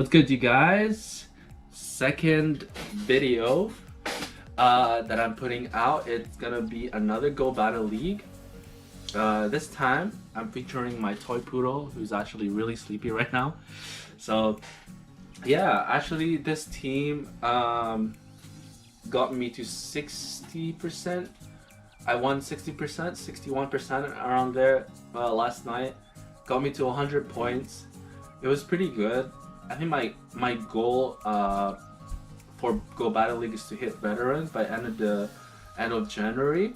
What's good, you guys? Second video that I'm putting out. It's gonna be another Go Battle League. This time I'm featuring my toy poodle, who's actually really sleepy right now. So yeah, actually this team got me to 60%. I won 60%, 61% around there last night. Got me to 100 points. It was pretty good. I think my goal for Go Battle League is to hit veteran by end of January.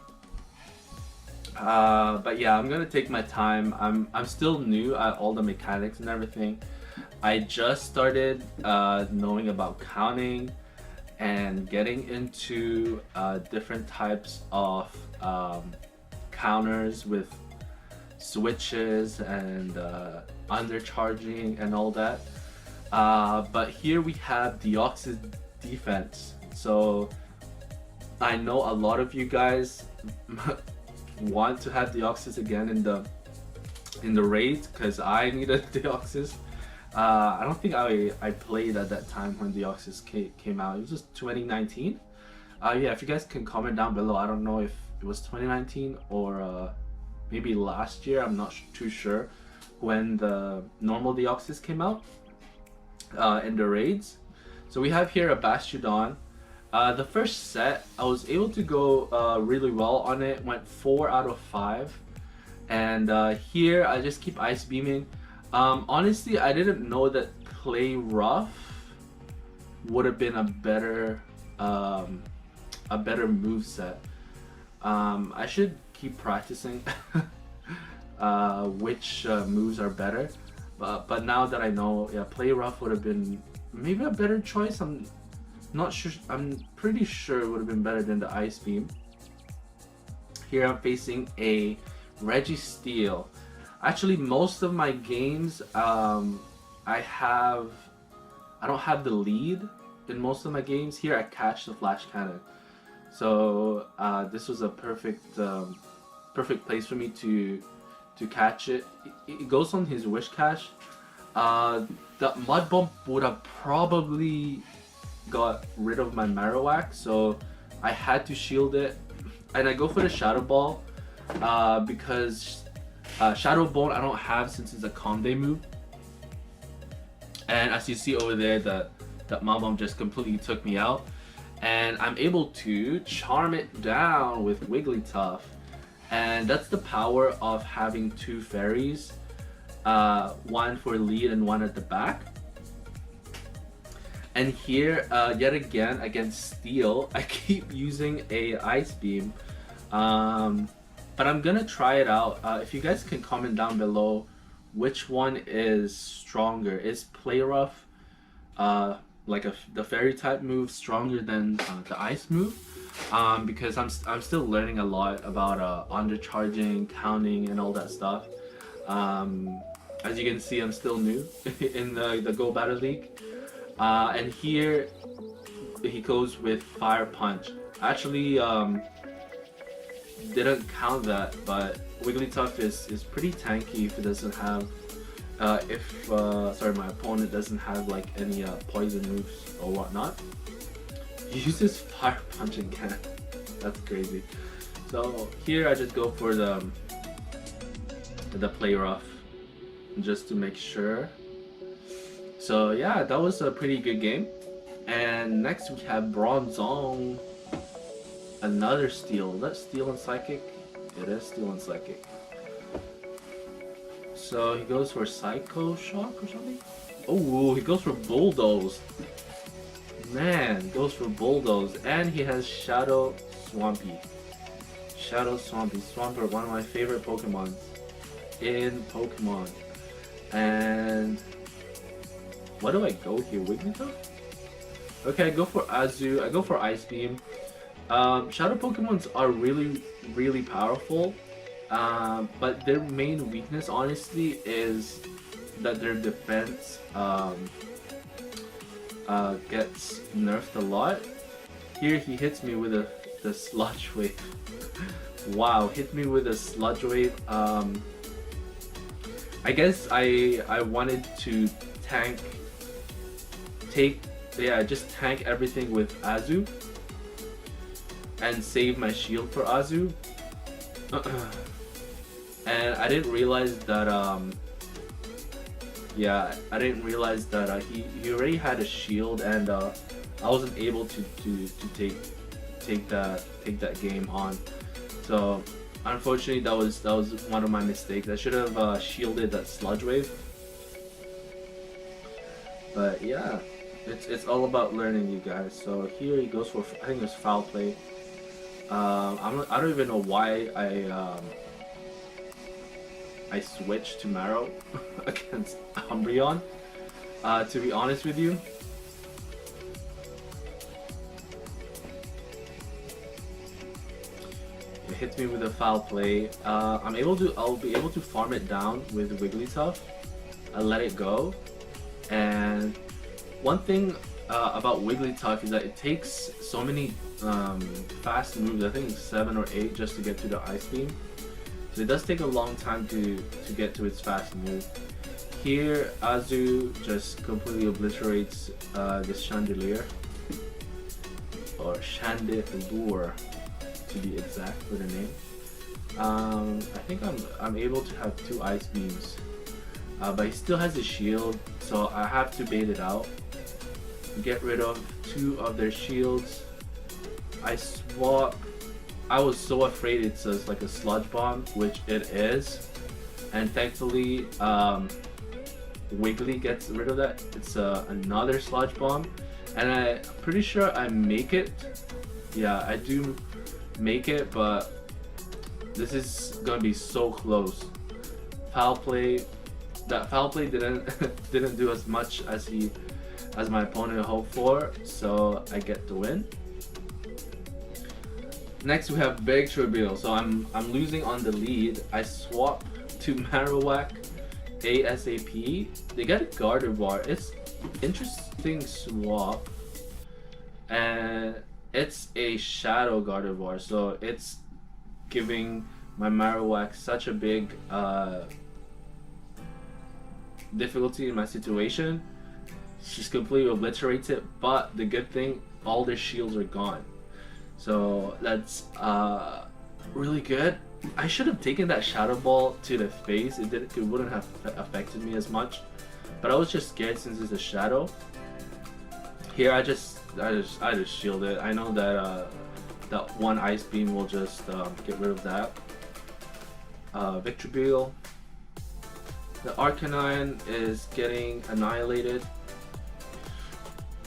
But yeah, I'm gonna take my time. I'm still new at all the mechanics and everything. I just started knowing about counting and getting into different types of counters with switches and undercharging and all that. But here we have Deoxys defense. So I know a lot of you guys want to have Deoxys again in the raids because I needed Deoxys. I don't think I played at that time when Deoxys came out. It was just 2019. Yeah, if you guys can comment down below. I don't know if it was 2019 or maybe last year. I'm not too sure when the normal Deoxys came out in the raids. So we have here a Bastiodon. The first set I was able to go really well on it. Went 4 out of 5, and here I just keep ice beaming. Honestly, I didn't know that play rough would have been a better move set. I should keep practicing which moves are better. But now that I know, yeah, play rough would have been maybe a better choice. I'm not sure. I'm pretty sure it would have been better than the ice beam. Here I'm facing a Registeel. Actually, most of my games, I don't have the lead in most of my games. Here I catch the flash cannon. So this was a perfect place for me to catch it. It goes on his wish cache. The mud bomb would have probably got rid of my Marowak, so I had to shield it, and I go for the Shadow Ball because Shadow Bone I don't have since it's a Conde move. And as you see over there, that mud bomb just completely took me out, and I'm able to charm it down with Wigglytuff. And that's the power of having two fairies, one for lead and one at the back. And here, yet again, against Steel, I keep using a Ice Beam. But I'm gonna try it out. If you guys can comment down below which one is stronger. Is Play Rough, like the fairy type move, stronger than the ice move? Because I'm still learning a lot about undercharging, counting, and all that stuff. As you can see, I'm still new in the Go Battle League. And here he goes with Fire Punch. Actually, didn't count that, but Wigglytuff is pretty tanky if it doesn't have sorry, my opponent doesn't have like any poison moves or whatnot. He uses Fire Punch again. That's crazy. So here I just go for the play rough just to make sure. So yeah, that was a pretty good game. And next we have Bronzong. Another Steel. That's Steel and Psychic. It is Steel and Psychic. So he goes for Psycho Shock or something? Oh, he goes for Bulldoze. Man, goes for Bulldoze, and he has Shadow Swampy. Shadow Swampy. Swampert, one of my favorite Pokemon in Pokemon. And what do I go here? Wigglytuff? Okay, I go for Azu. I go for Ice Beam. Shadow Pokemons are really powerful, but their main weakness, honestly, is that their defense gets nerfed a lot. Here he hits me with the Sludge Wave. Wow, hit me with a Sludge Wave. I guess I wanted to tank just tank everything with Azu and save my shield for Azu. And I didn't realize that I didn't realize that he already had a shield, and I wasn't able to take that game on. So unfortunately, that was one of my mistakes. I should have shielded that Sludge Wave. But yeah, it's all about learning, you guys. So here he goes for, I think it's Foul Play. I don't even know why I switched to Marrow against Umbreon, to be honest with you. It hits me with a Foul Play. I'll be able to farm it down with Wigglytuff. I let it go. And one thing about Wigglytuff is that it takes so many fast moves, I think 7 or 8, just to get to the Ice Beam. So it does take a long time to get to its fast move. Here, Azu just completely obliterates this Chandelier, or Chandelure to be exact for the name. I think I'm able to have 2 Ice Beams, but he still has a shield, so I have to bait it out. Get rid of 2 of their shields. I swap. I was so afraid it's like a Sludge Bomb, which it is, and thankfully Wiggly gets rid of that. It's another Sludge Bomb, and I'm pretty sure I make it. Yeah, I do make it, but this is gonna be so close. Foul Play. That Foul Play didn't do as much as my opponent hoped for, so I get the win. Next we have Victreebel. So I'm losing on the lead. I swap to Marowak ASAP. They got a Gardevoir. It's interesting swap, and it's a Shadow Gardevoir, so it's giving my Marowak such a big difficulty in my situation. Just completely obliterates it, but the good thing, all their shields are gone. So that's really good. I should have taken that Shadow Ball to the face. It wouldn't have affected me as much, but I was just scared since it's a Shadow. Here I just shield it. I know that that one Ice Beam will just get rid of that. Victreebel. The Arcanine is getting annihilated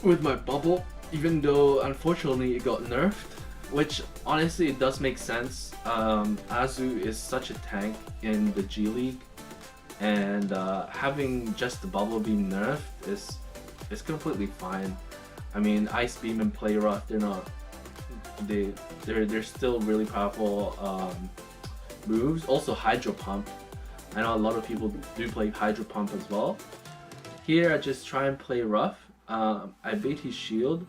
with my bubble, even though unfortunately it got nerfed, which honestly it does make sense. Azu is such a tank in the G League, and having just the bubble being nerfed is completely fine. I mean, Ice Beam and Play Rough, they're still really powerful moves. Also Hydro Pump. I know a lot of people do play Hydro Pump as well. Here I just try and play rough. I bait his shield.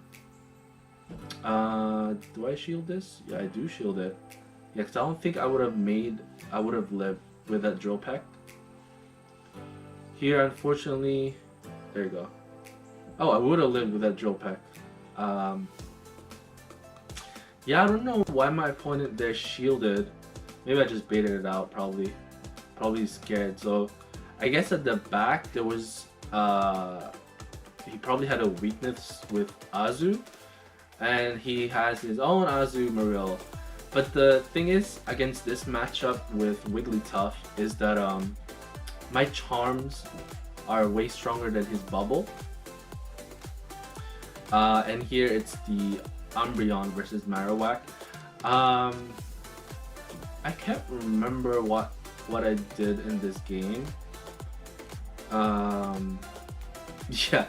Do I shield this? Yeah, I do shield it. Yeah, because I don't think I would have lived with that Drill Peck. Here, unfortunately, there you go. Oh, I would have lived with that Drill Peck. Yeah, I don't know why my opponent there shielded. Maybe I just baited it out, probably scared. So I guess at the back there was he probably had a weakness with Azu, and he has his own Azumarill. But the thing is, against this matchup with Wigglytuff, is that my charms are way stronger than his bubble. And here it's the Umbreon versus Marowak. I can't remember what I did in this game. Yeah,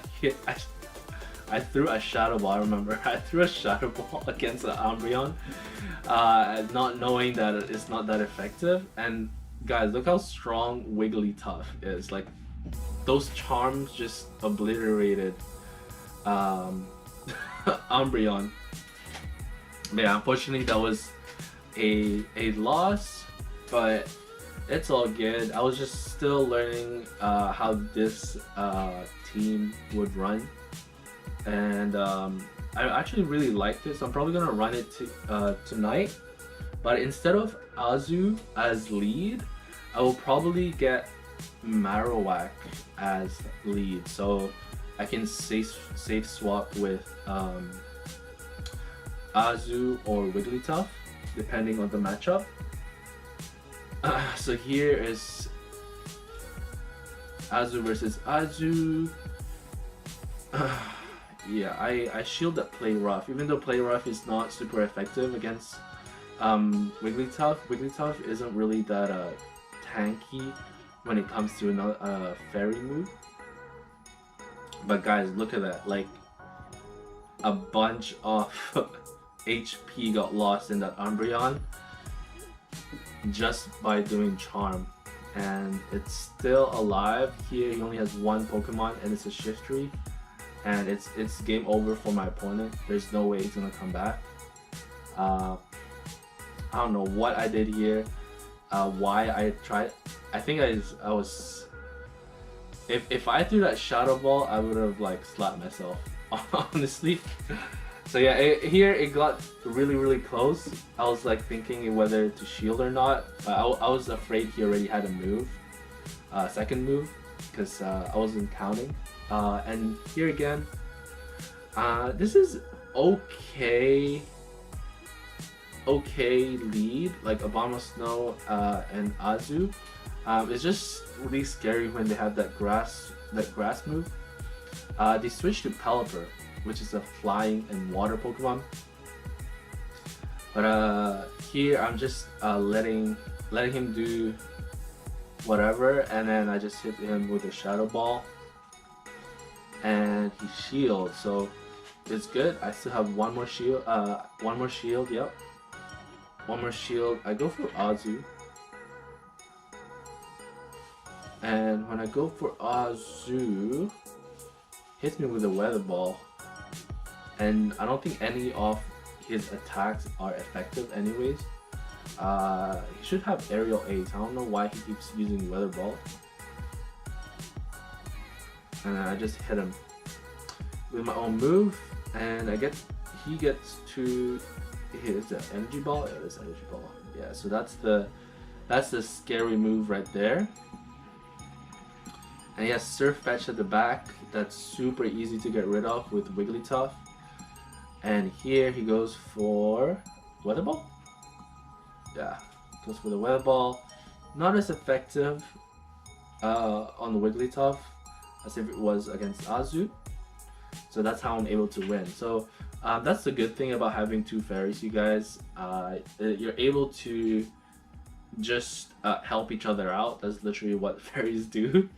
I threw a Shadow Ball. I remember I threw a Shadow Ball against the Umbreon, not knowing that it's not that effective. And guys, look how strong Wigglytuff is. Like, those charms just obliterated Umbreon. Yeah, unfortunately that was a loss, but it's all good. I was just still learning how this team would run. and I actually really like this. I'm probably gonna run it tonight, but instead of Azu as lead, I will probably get Marowak as lead, so I can safe swap with Azu or Wigglytuff depending on the matchup. So here is Azu versus Azu. Yeah, I shield that Play Rough, even though Play Rough is not super effective against Wigglytuff. Wigglytuff isn't really that tanky when it comes to another fairy move. But guys, look at that, like a bunch of HP got lost in that Umbreon just by doing Charm, and it's still alive. Here he only has one Pokemon and it's a Shiftry, and it's game over for my opponent. There's no way he's gonna come back. I don't know what I did here, why I tried. I think I was, if I threw that Shadow Ball, I would have like slapped myself, honestly. So yeah, here it got really close. I was like thinking whether to shield or not. I was afraid he already had a move, second move, because I wasn't counting. And here again, this is okay lead, like Abomasnow and Azu. It's just really scary when they have that grass move. They switched to Pelipper, which is a flying and water Pokemon. But here I'm just letting him do whatever, and then I just hit him with a Shadow Ball, and he shields, so it's good. I still have one more shield. Yep, one more shield. I go for Azu, and when I go for Azu, hits me with a Weather Ball. And I don't think any of his attacks are effective anyways. He should have Aerial Ace. I don't know why he keeps using Weather Ball. And I just hit him with my own move, and he gets to hit the Energy Ball. Yeah, this Energy Ball. Yeah, so that's the scary move right there. And he has Surf Fetch at the back. That's super easy to get rid of with Wigglytuff. And here he goes for Weather Ball. Yeah, goes for the Weather Ball. Not as effective on the Wigglytuff as if it was against Azu. So that's how I'm able to win. So that's the good thing about having two fairies, you guys. You're able to just help each other out. That's literally what fairies do.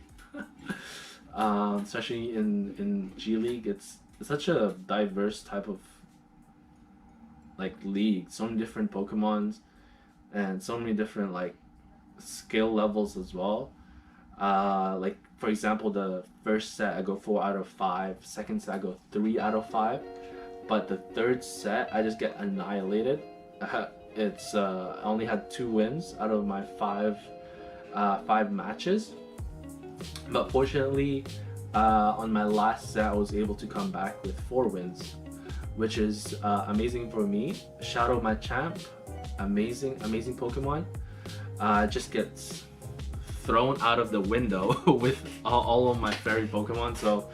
Especially in G League, it's such a diverse type of like league. So many different Pokemons and so many different like skill levels as well. Like for example, the first set I go 4 out of 5, second set I go 3 out of 5, but the third set I just get annihilated. It's I only had 2 wins out of my 5 matches, but fortunately on my last set I was able to come back with 4 wins, which is amazing for me. Shadow Machamp, amazing Pokemon, just gets thrown out of the window with all of my fairy Pokemon. So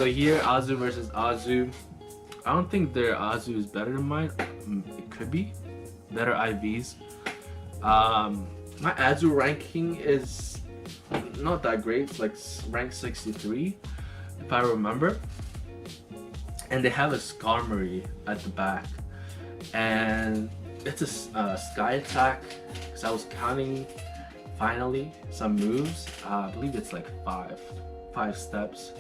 here Azu versus Azu. I don't think their Azu is better than mine. It could be better IVs. My Azu ranking is not that great. It's like rank 63 if I remember. And they have a Skarmory at the back, and it's a Sky Attack, because I was counting finally some moves. I believe it's like five steps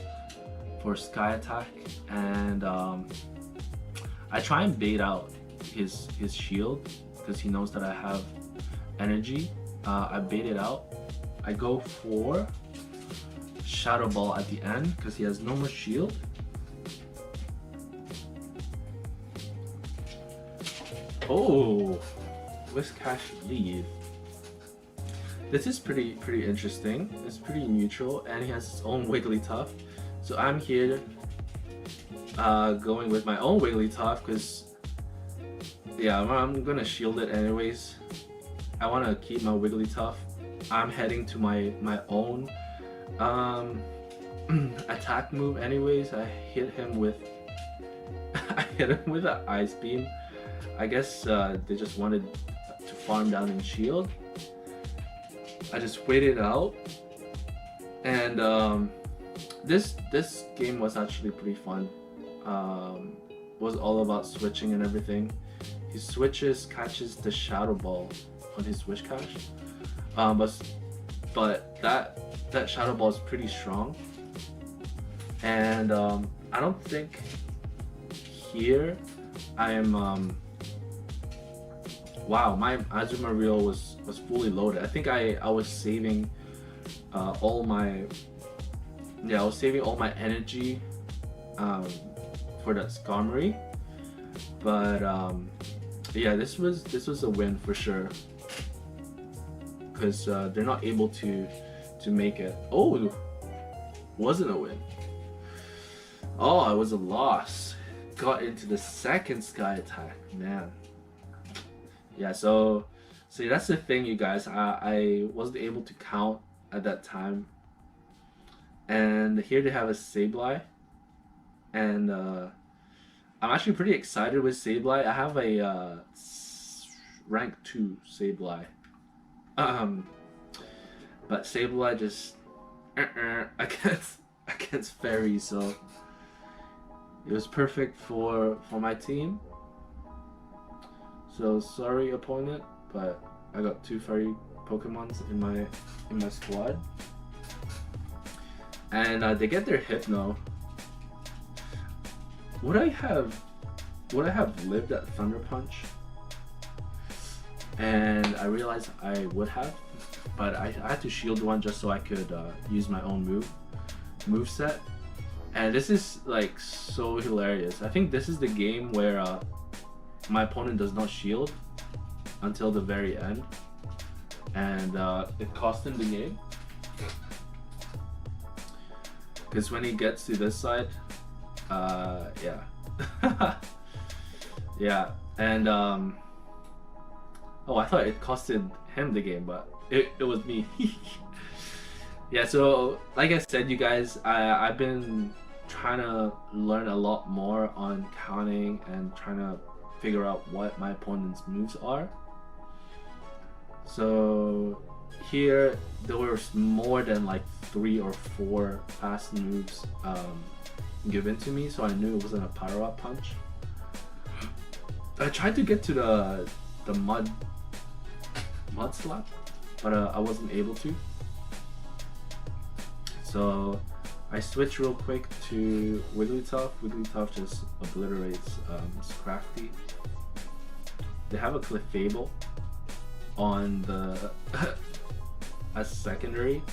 for Sky Attack, and I try and bait out his shield because he knows that I have energy. I bait it out. I go for Shadow Ball at the end because he has no more shield. Oh, Whiscash lead. This is pretty interesting. It's pretty neutral, and he has his own Wigglytuff. So I'm here going with my own Wigglytuff because yeah, I'm gonna shield it anyways. I want to keep my Wigglytuff. I'm heading to my own attack move anyways. I hit him with an Ice Beam. I guess they just wanted to farm down and shield. I just waited out, and this game was actually pretty fun. Was all about switching and everything. He switches, catches the Shadow Ball on his Wish Cache, but that Shadow Ball is pretty strong, and I don't think here I am. Wow, my Azumarill was fully loaded. I think I was saving all my energy for that Skarmory, but yeah, this was a win for sure because they're not able to make it. Oh, wasn't a win. Oh, it was a loss. Got into the second Sky attack, man. Yeah, so that's the thing, you guys. I wasn't able to count at that time, and here they have a Sableye, and I'm actually pretty excited with Sableye. I have a rank 2 Sableye, but Sableye just against fairies, so it was perfect for my team. So sorry, opponent, but I got 2 fairy Pokemons in my squad, and they get their Hypno. Would I have lived at Thunder Punch? And I realized I would have, but I had to shield one just so I could use my own move set. And this is like so hilarious. I think this is the game where my opponent does not shield until the very end, and it cost him the game. Because when he gets to this side, yeah. Yeah, and oh, I thought it costed him the game, but it was me. Yeah, so like I said, you guys, I've been trying to learn a lot more on counting and trying to figure out what my opponent's moves are. So here there was more than like 3 or 4 fast moves given to me, so I knew it wasn't a Marowak punch. I tried to get to the mud slap, but I wasn't able to. So I switched real quick to Wigglytuff. Wigglytuff just obliterates Scrafty. They have a Clefable on the as secondary,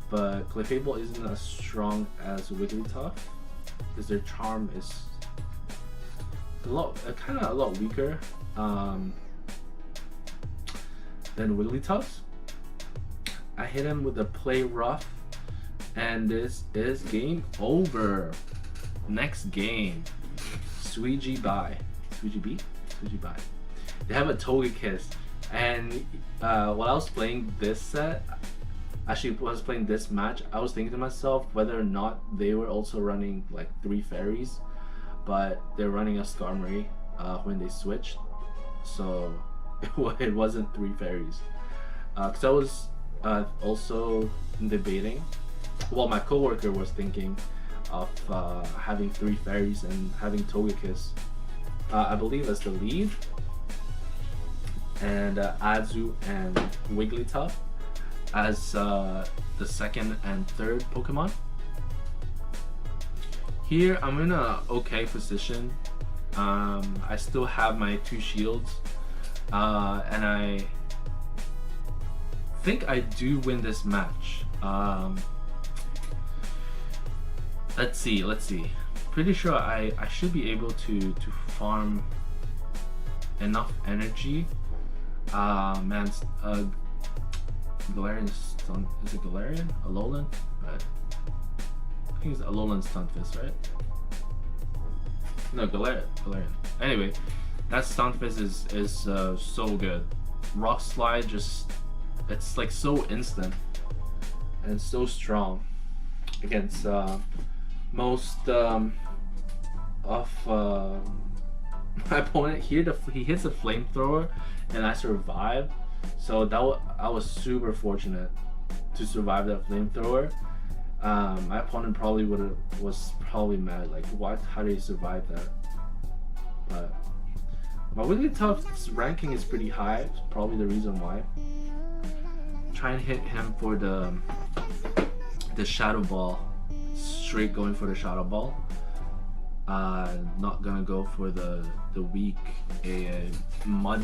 but Clefable isn't as strong as Wigglytuff because their charm is a lot weaker than Wigglytuff's. I hit him with a Play Rough, and this is game over. Next game, Sweegie bye. They have a Togekiss, and while I was playing this set, actually when I was playing this match, I was thinking to myself whether or not they were also running like 3 fairies, but they're running a Skarmory when they switched, so it wasn't 3 fairies. Because I was also debating. Well, my coworker was thinking of having 3 fairies and having Togekiss, I believe, as the lead, and Azu and Wigglytuff as the second and third Pokemon. Here I'm in a okay position. I still have my 2 shields, and I think I do win this match. Let's see. Pretty sure I should be able to farm enough energy. Man, Galarian Stun, is it Galarian? Alolan? Right. I think it's Alolan Stunfisk, right? No, Galarian. Anyway, that Stunfisk is so good. Rock Slide just, it's like so instant and so strong against most of my opponent. Here he hits a flamethrower and I survive, so I was super fortunate to survive that flamethrower. My opponent probably was probably mad, like, what? How did he survive that? But my Wigglytuff's ranking is pretty high. It's probably the reason why. Try and hit him for the Shadow Ball. Straight going for the Shadow Ball. Not gonna go for the weak Mud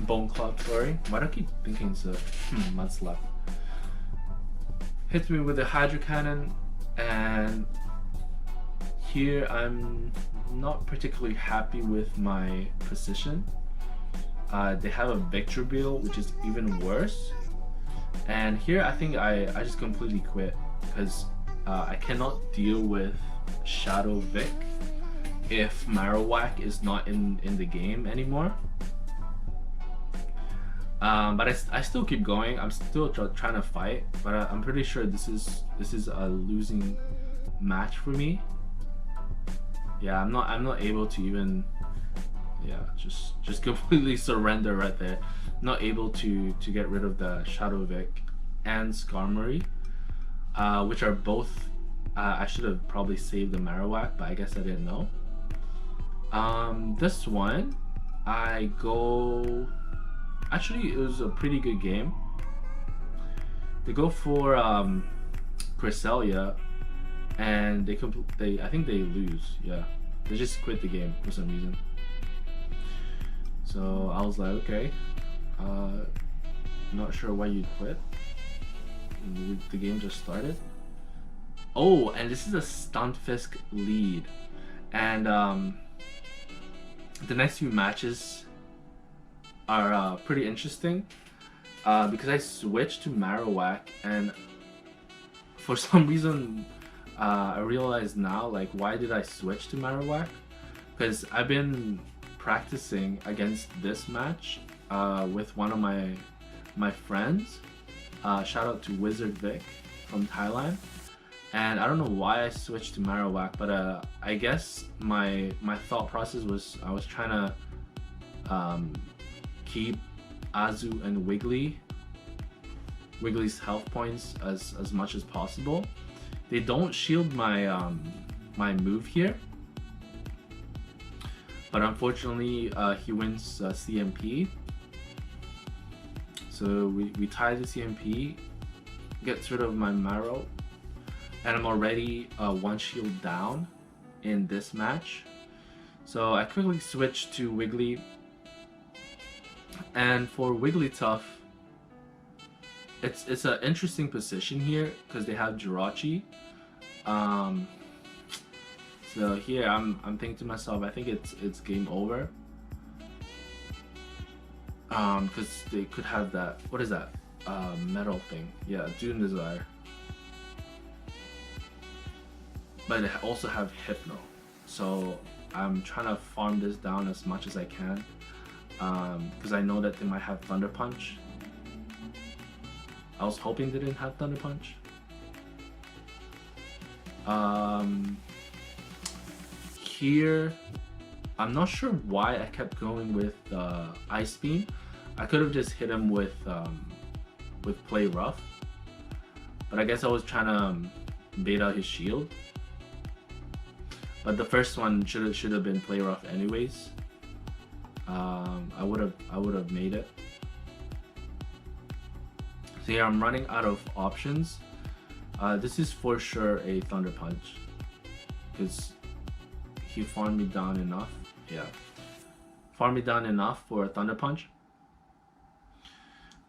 Bone Club. Sorry, why do I keep thinking it's a Mud Slap? Hits me with the Hydro Cannon, and here I'm not particularly happy with my position. They have a Victreebel, which is even worse. And here I think I just completely quit because I cannot deal with Shadow Vic if Marowak is not in the game anymore. But I still keep going. I'm still trying to fight, but I'm pretty sure this is a losing match for me. Yeah, I'm not able to even, yeah, just completely surrender right there. Not able to get rid of the Shadow Vic and Skarmory, which are both. I should have probably saved the Marowak, but I guess I didn't know. This one, I go. Actually, it was a pretty good game. They go for Cresselia, and I think they lose. Yeah, they just quit the game for some reason. So I was like, okay, not sure why you quit. The game just started. Oh, and this is a Stunfisk lead, and the next few matches are pretty interesting because I switched to Marowak, and for some reason I realize now, like, why did I switch to Marowak? Because I've been practicing against this match with one of my friends. Shout out to Wizard Vic from Thailand. And I don't know why I switched to Marowak, but I guess my thought process was I was trying to keep Azu and Wiggly's health points as much as possible. They don't shield my my move here, but unfortunately he wins CMP. So we tie the CMP, gets rid of my Marrow, and I'm already one shield down in this match. So I quickly switched to Wiggly. And for Wigglytuff, it's an interesting position here because they have Jirachi. So here I'm thinking to myself, I think it's game over. Because they could have that, what is that? Metal thing. Yeah, Dune Desire. But they also have Hypno. So I'm trying to farm this down as much as I can. Because I know that they might have Thunder Punch. I was hoping they didn't have Thunder Punch. Here, I'm not sure why I kept going with Ice Beam. I could have just hit him with Play Rough, but I guess I was trying to bait out his shield. But the first one should have been Play Rough anyways. I would have made it. So here I'm running out of options. This is for sure a Thunder Punch because he farmed me down enough. Yeah, farmed me down enough for a Thunder Punch.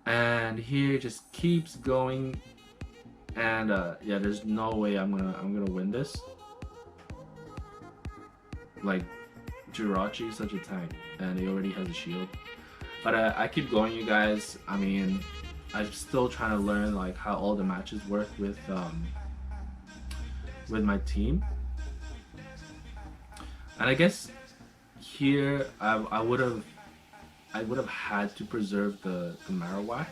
And here just keeps going, and yeah, there's no way I'm gonna win this. Like, Jirachi is such a tank, and he already has a shield. But I keep going, you guys. I mean, I'm still trying to learn like how all the matches work with my team. And I guess here I would have had to preserve the Marowak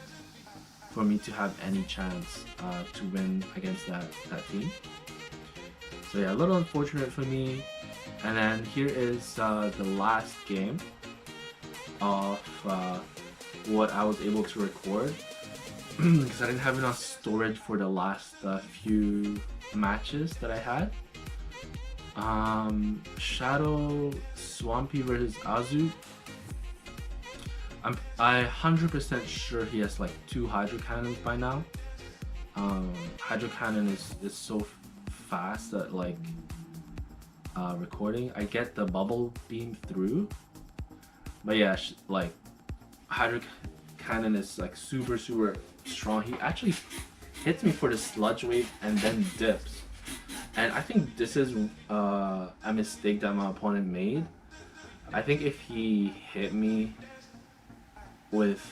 for me to have any chance to win against that team. So yeah, a little unfortunate for me. And then here is the last game of what I was able to record because I didn't have enough storage for the last few matches that I had. Shadow Swampy versus Azu. I'm 100% sure he has like 2 Hydro Cannons by now. Hydro Cannon is so fast at like recording. I get the bubble beam through, but yeah, like Hydro Cannon is like super strong. He actually hits me for the Sludge Wave and then dips. And I think this is a mistake that my opponent made. I think if he hit me with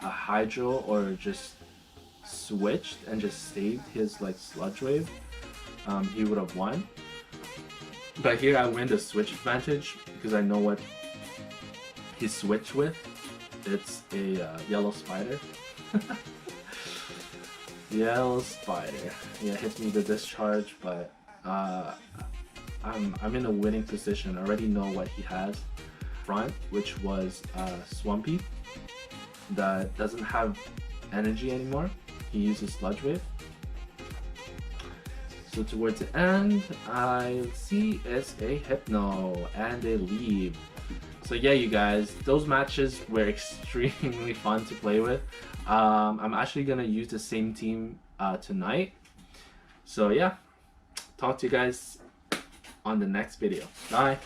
a Hydro or just switched and just saved his like Sludge Wave, he would have won. But here I win the switch advantage because I know what he switched with. It's a yellow spider. Yellow spider. Yeah, hits me with the discharge, but I'm in a winning position. I already know what he has. Front, which was Swampy, that doesn't have energy anymore. He uses Sludge Wave. So towards the end, I see it's a Hypno and a Leave. So yeah, you guys, those matches were extremely fun to play with. I'm actually gonna use the same team tonight. So yeah, talk to you guys on the next video. Bye.